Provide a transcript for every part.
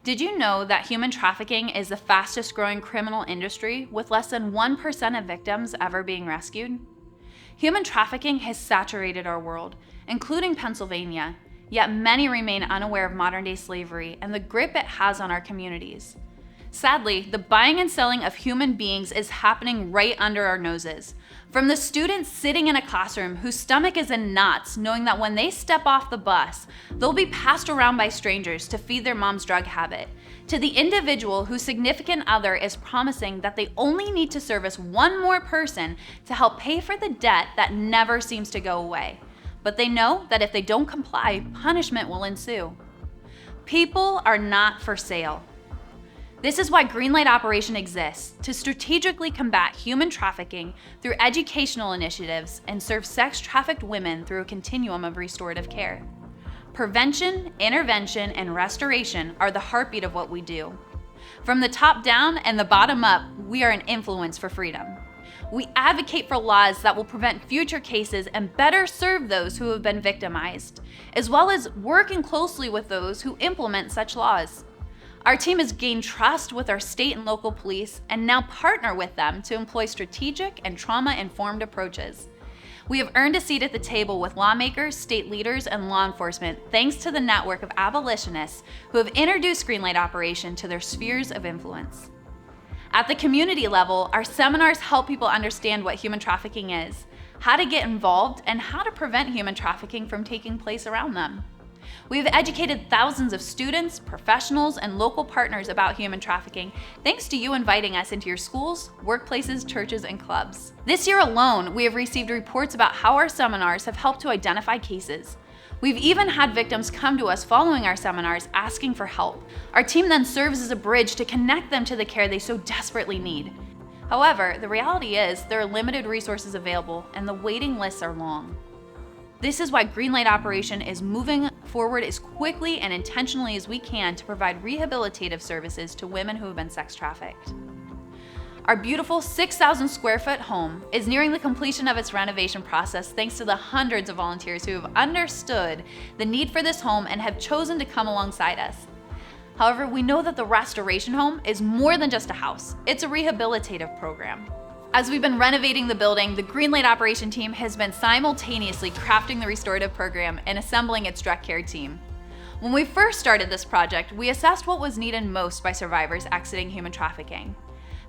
Did you know that human trafficking is the fastest growing criminal industry, with less than 1% of victims ever being rescued? Human trafficking has saturated our world, including Pennsylvania, yet many remain unaware of modern-day slavery and the grip it has on our communities. Sadly, the buying and selling of human beings is happening right under our noses. From the students sitting in a classroom whose stomach is in knots knowing that when they step off the bus, they'll be passed around by strangers to feed their mom's drug habit, to the individual whose significant other is promising that they only need to service one more person to help pay for the debt that never seems to go away. But they know that if they don't comply, punishment will ensue. People are not for sale. This is why Greenlight Operation exists, to strategically combat human trafficking through educational initiatives and serve sex-trafficked women through a continuum of restorative care. Prevention, intervention, and restoration are the heartbeat of what we do. From the top down and the bottom up, we are an influence for freedom. We advocate for laws that will prevent future cases and better serve those who have been victimized, as well as working closely with those who implement such laws. Our team has gained trust with our state and local police and now partner with them to employ strategic and trauma-informed approaches. We have earned a seat at the table with lawmakers, state leaders, and law enforcement thanks to the network of abolitionists who have introduced Greenlight Operation to their spheres of influence. At the community level, our seminars help people understand what human trafficking is, how to get involved, and how to prevent human trafficking from taking place around them. We have educated thousands of students, professionals, and local partners about human trafficking, thanks to you inviting us into your schools, workplaces, churches, and clubs. This year alone, we have received reports about how our seminars have helped to identify cases. We've even had victims come to us following our seminars asking for help. Our team then serves as a bridge to connect them to the care they so desperately need. However, the reality is there are limited resources available and the waiting lists are long. This is why Greenlight Operation is moving forward as quickly and intentionally as we can to provide rehabilitative services to women who have been sex trafficked. Our beautiful 6,000 square foot home is nearing the completion of its renovation process thanks to the hundreds of volunteers who have understood the need for this home and have chosen to come alongside us. However, we know that the restoration home is more than just a house. It's a rehabilitative program. As we've been renovating the building, the Greenlight Operation team has been simultaneously crafting the restorative program and assembling its direct care team. When we first started this project, we assessed what was needed most by survivors exiting human trafficking.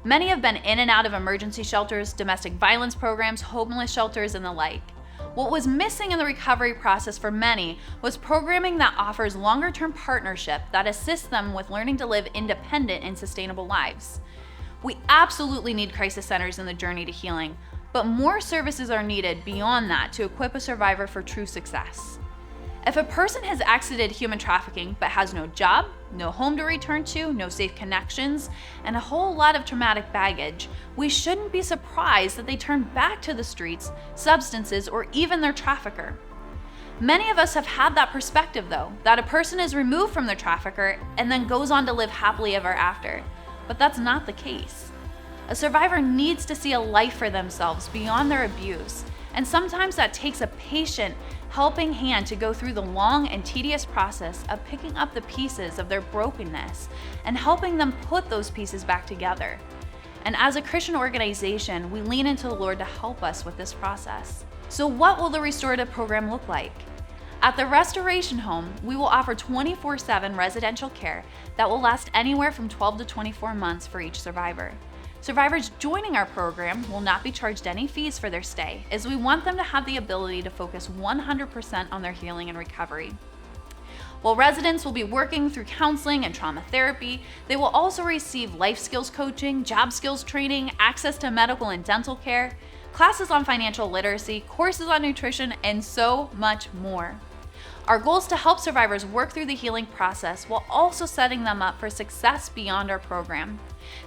Many have been in and out of emergency shelters, domestic violence programs, homeless shelters, and the like. What was missing in the recovery process for many was programming that offers longer-term partnership that assists them with learning to live independent and sustainable lives. We absolutely need crisis centers in the journey to healing, but more services are needed beyond that to equip a survivor for true success. If a person has exited human trafficking but has no job, no home to return to, no safe connections, and a whole lot of traumatic baggage, we shouldn't be surprised that they turn back to the streets, substances, or even their trafficker. Many of us have had that perspective though, that a person is removed from their trafficker and then goes on to live happily ever after. But that's not the case. A survivor needs to see a life for themselves beyond their abuse, and sometimes that takes a patient, helping hand to go through the long and tedious process of picking up the pieces of their brokenness and helping them put those pieces back together. And as a Christian organization, we lean into the Lord to help us with this process. So what will the restorative program look like? At the Restoration Home, we will offer 24/7 residential care that will last anywhere from 12 to 24 months for each survivor. Survivors joining our program will not be charged any fees for their stay, as we want them to have the ability to focus 100% on their healing and recovery. While residents will be working through counseling and trauma therapy, they will also receive life skills coaching, job skills training, access to medical and dental care, classes on financial literacy, courses on nutrition, and so much more. Our goal is to help survivors work through the healing process while also setting them up for success beyond our program.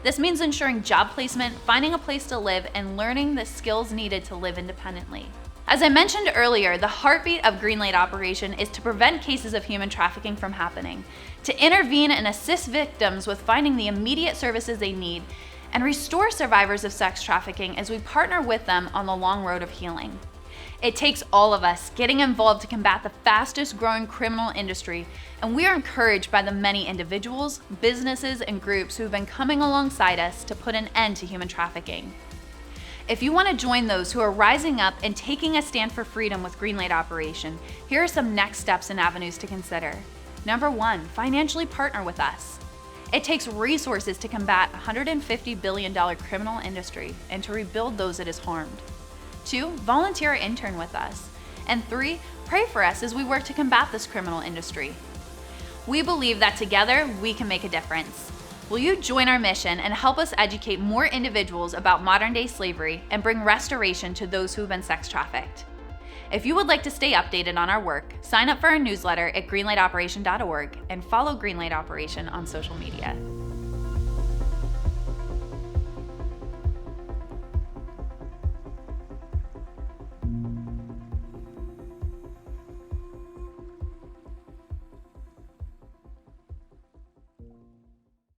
This means ensuring job placement, finding a place to live, and learning the skills needed to live independently. As I mentioned earlier, the heartbeat of Greenlight Operation is to prevent cases of human trafficking from happening, to intervene and assist victims with finding the immediate services they need, and restore survivors of sex trafficking as we partner with them on the long road of healing. It takes all of us getting involved to combat the fastest growing criminal industry, and we are encouraged by the many individuals, businesses, and groups who have been coming alongside us to put an end to human trafficking. If you want to join those who are rising up and taking a stand for freedom with Greenlight Operation, here are some next steps and avenues to consider. Number 1, financially partner with us. It takes resources to combat a $150 billion criminal industry and to rebuild those it has harmed. 2, volunteer or intern with us. And 3, pray for us as we work to combat this criminal industry. We believe that together we can make a difference. Will you join our mission and help us educate more individuals about modern-day slavery and bring restoration to those who have been sex trafficked? If you would like to stay updated on our work, sign up for our newsletter at greenlightoperation.org and follow Greenlight Operation on social media.